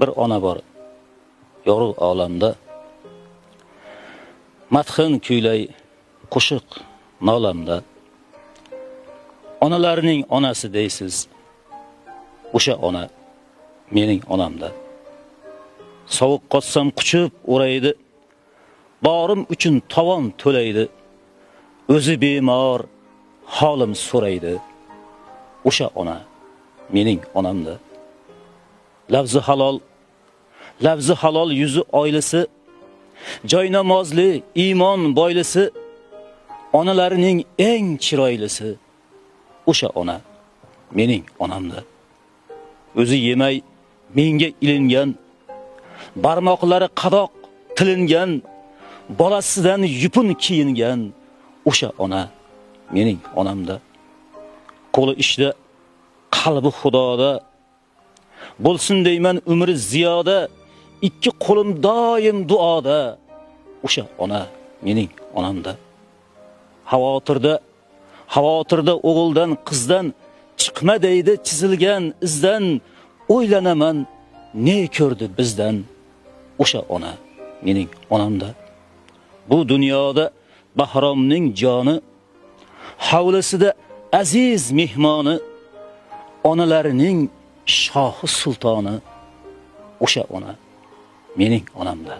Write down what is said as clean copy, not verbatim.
bir ona bor yorug' olamda. Madhin kuylay qo'shiq nolamda. Onalarning onasi deysiz. O'sha ona mening onamda. Sovuq qotsam quchib o'raydi. Borim uchun tovon to'laydi. O'zi bemor holim so'raydi. O'sha ona mening onamda. Lafzi halol yuzi oilasi, joy namozli iymon boylisi, onalarining eng chiroylisi. O'sha ona mening onamda. O'zi yemay menga ilingan, barmoqlari qadoq tilingan, bolasidan yupun kiyingan. O'sha ona mening onamda. Qo'li ishda, qalbi xudoda, bo'lsin deyman umri ziyoda, ikki qo'lim doim duoda. O'sha ona mening onamda. Xavotirda o'g'ildan qizdan chiqma deydi chizilgan izdan, o'ylanaman ne ko'rdi bizdan. O'sha ona mening onamda. Bu dunyoda Bahromning joni, havlasida aziz mehmoni, onalarining shohi sultoni. O'sha ona mening onamda.